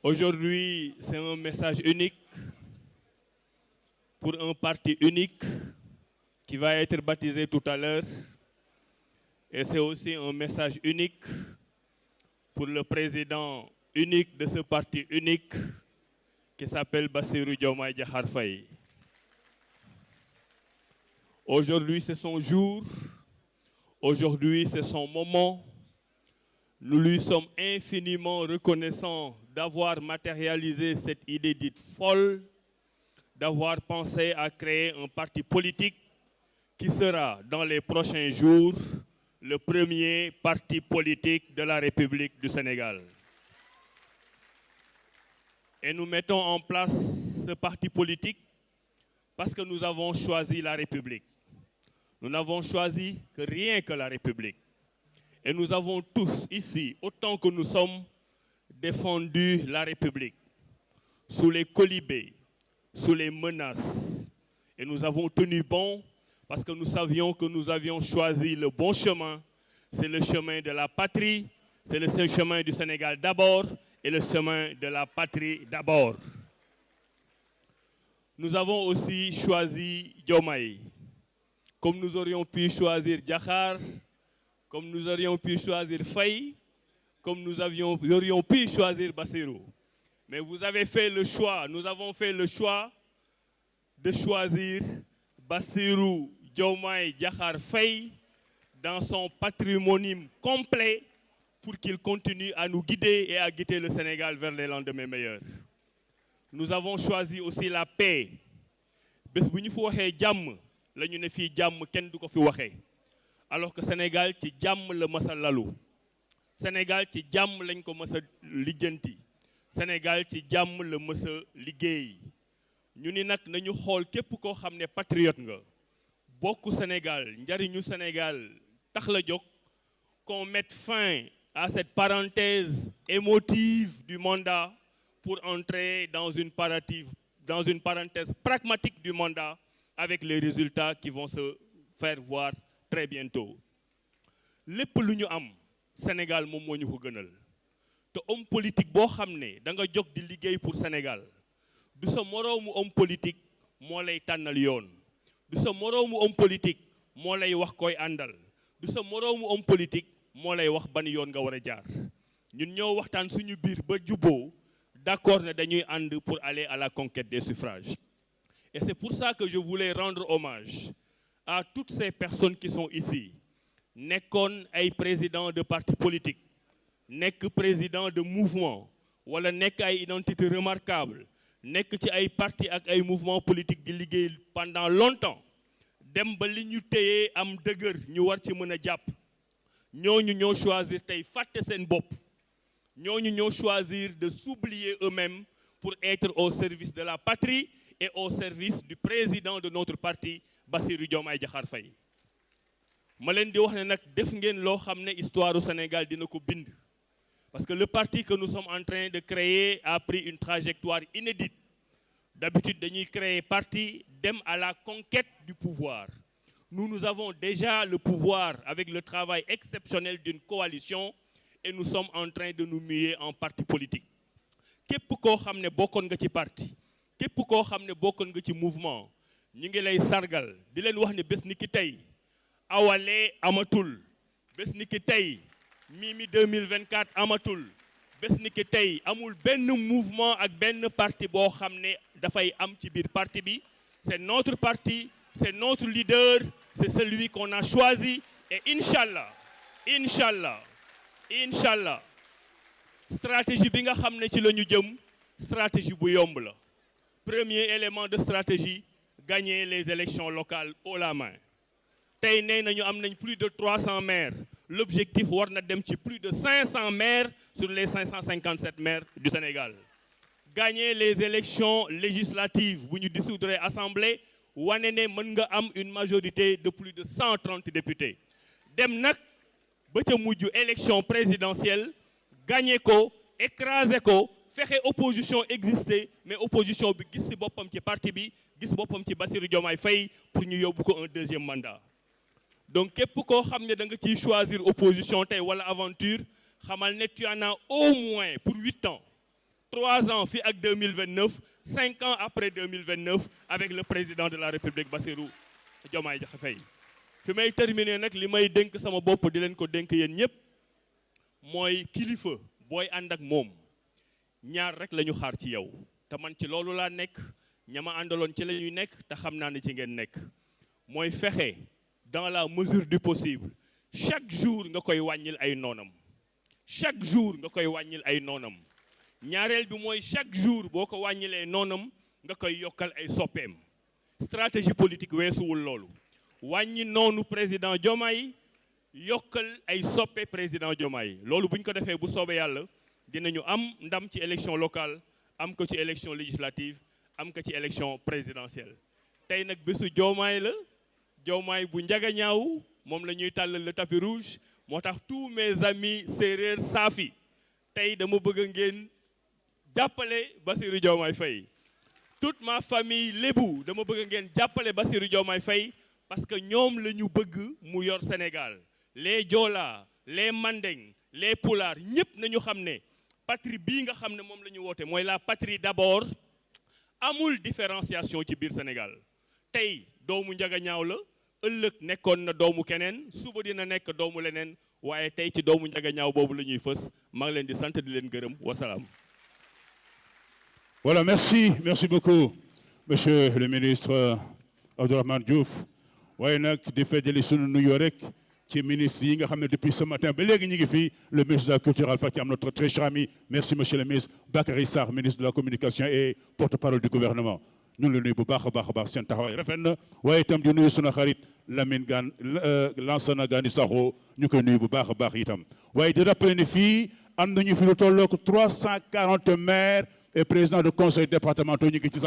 Aujourd'hui, c'est un message unique pour un parti unique qui va être baptisé tout à l'heure. Et c'est aussi un message unique pour le président unique de ce parti unique qui s'appelle Bassirou Diomaye Diakhar Faye. Aujourd'hui, c'est son jour. Aujourd'hui, c'est son moment. Nous lui sommes infiniment reconnaissants d'avoir matérialisé cette idée dite folle, d'avoir pensé à créer un parti politique qui sera, dans les prochains jours, le premier parti politique de la République du Sénégal. Et nous mettons en place ce parti politique parce que nous avons choisi la République. Nous n'avons choisi que rien que la République. Et nous avons tous ici, autant que nous sommes, défendu la République sous les colibés, sous les menaces. Et nous avons tenu bon parce que nous savions que nous avions choisi le bon chemin. C'est le chemin de la patrie, c'est le chemin du Sénégal d'abord et le chemin de la patrie d'abord. Nous avons aussi choisi Diomaye. Comme nous aurions pu choisir Diakhar, comme nous aurions pu choisir Faye, comme nous aurions pu choisir Bassirou. Mais vous avez fait le choix, nous avons fait le choix de choisir Bassirou Diomaye Diakhar Faye dans son patrimoine complet pour qu'il continue à nous guider et à guider le Sénégal vers les lendemains meilleurs. Nous avons choisi aussi la paix. Bés bu ñu fi waxee jàmm la ñu ne fii jàmm kenn du ko fi waxee. Alors que Sénégal ci jàmm la mës a lalu. Sénégal ci jàmm lañ ko mës a lijjanti. Sénégal ci jàmm la mës a liggéey. ñu ni nag nañu xool képp koo xam ne patriote nga. bokku Sénégal njariñu Sénégal tax la jóg. Qu'on mette fin à cette parenthèse émotive du mandat pour entrer dans une parenthèse pragmatique du mandat avec les résultats qui vont se faire voir très bientôt. lépp lu ñu am Sénégal moom moo ñu ko gënal te homme politique boo xam ne da nga jóg di liggéey pour Sénégal du sa moroomu homme politique moo lay tànnal yoon du sa moroomu homme politique moo lay wax koy àndal du sa moroomu homme politique moo lay wax ban yoon nga war a jaar ñun ñoo waxtaan suñu biir ba jubboo d'accord ne dañuy ànd pour aller à la conquête des suffrages. Et c'est pour ça que je voulais rendre hommage à toutes ces personnes qui sont ici. nekkoon ay président de parti politique nekk président de mouvement wala nekk ay identité remarquable nekk ci ay parti ak ay mouvement politique di liggéey pendant longtemps dem ba li ñu téyee am dëgër ñu war ci mën a jàpp ñooñu ñoo choisir tey fàtte seen bopp ñooñu ñoo choisir de s'oublier eux-mêmes pour être au service de la patrie et au service du président de notre parti Bassirou Diomaye Diakhar Faye. ma leen di wax ne nag def ngeen loo xam ne histoire du Sénégal dina ko bind parce que le parti que nous sommes en train de créer a pris une trajectoire inédite. D'habitude dañuy créer parti dem à la conquête du pouvoir. Nous avons déjà le pouvoir avec le travail exceptionnel d'une coalition et nous sommes en train de nous muer en parti politique. képp koo xam ne bokkoon nga ci parti képp koo xam ne bokkoon nga ci mouvement ñu ngi lay sargal di leen wax ne bés ni ki tey Awalé amatul bés ni ki tey Mimi 2024 amatul bés ni ki tey amul benn mouvement ak benn parti boo xam ne dafay am ci biir parti bi. C'est notre parti, c'est notre leader, c'est celui qu'on a choisi et Inch'Allah, stratégie bi nga xam ne ci la ñu jëm stratégie bu yomb la. Premier élément de stratégie, gagner les élections locales haut la main. tey nee nañu am nañ plus de 300 maires. L'objectif war na dem ci plus de 500 maires sur les 557 maires du Sénégal. Gagner les élections législatives bu ñu dissoudre assemblée wane ne mën nga am une majorité de plus de 130 députés. dem nag ba ca mujj élection présidentielle gagner ko écraser ko fexe opposition exister mais opposition bi gis ci boppam ci parti bi gis boppam ci Bassirou Diomaye Faye pour ñu yóbbu ko un deuxième mandat. Donc képp koo xam ne da nga ciy choisir opposition tey wala aventure xamal ne tu en as au moins pour 8 ans 3 ans fi ak 2029 5 ans après 2029 avec le président de la République Bassirou Diomaye Diakhar Faye fi may terminer nag li may dénk sama bopp di leen ko dénk yéen ñëpp mooy kilifa booy ànd ak moom ñaar rek la ñu xaar ci yow te man ci loolu laa nekk ñama àndaloon ci la ñuy nekk te xam naa ne ci ngeen nekk mooy fexe dans la mesure du possible chaque jour nga koy wàññil ay noonam chaque jour nga koy wàññil ay noonam ñaareel bi mooy chaque jour boo ko wàññilee noonam nga koy yokkal ay soppeem stratégie politique weesuwul loolu wàññi noonu président Diomaye yokkal ay soppe président Diomaye loolu bu ñu ko defee bu soobee yàlla dinañu am ndam ci élection locale am ko ci élection législative am ko ci élection présidentielle tey nag bésu Diomaye la Diomaye bu njaga ñaaw moom la ñuy tàllal le tapis rouge moo tax tous mes amis séeréer saafi tey dama bëgg ngeen jàppale Bassirou Diomaye Faye toute ma famille lébu dama bëgg ngeen jàppale Bassirou Diomaye Faye parce que ñoom la ñu bëgg mu yor Sénégal les Joola les Mandeng les Pulaar ñëpp nañu xam ne patrie bii nga xam ne moom la ñu woote mooy la patrie d'abord amul différenciation ci biir Sénégal tey doomu njaga ñaaw la ëllëg nekkoon na doomu keneen suba dina nekk doomu leneen waaye tey ci doomu njaga ñaaw boobu la ñuy fës maa ngi leen di sant di leen gërëm wasalaam. Voilà, merci beaucoup monsieur le ministre Abdourahmane Diouf waaye nag di feddali sunu nuyoo rek ci ministre yi nga xam ne depuis ce matin ba léegi ñu ngi fi le ministre de la culture Alpha Thiam notre très cher ami merci monsieur le ministre Bakary Sarr ministre de la communication et porte-parole du gouvernement ñu ngi la nuyu bu baax a baax seen taxawaay rafet na waaye itam di nuyu sunu xarit Lamine Gane Lansana Gani Sakho ñu koy nuyu bu baax a baax itam waaye di rappeler ne fii am nañu fi lu tollook 340 maires et présidents de conseils départementaux ñu ngi ci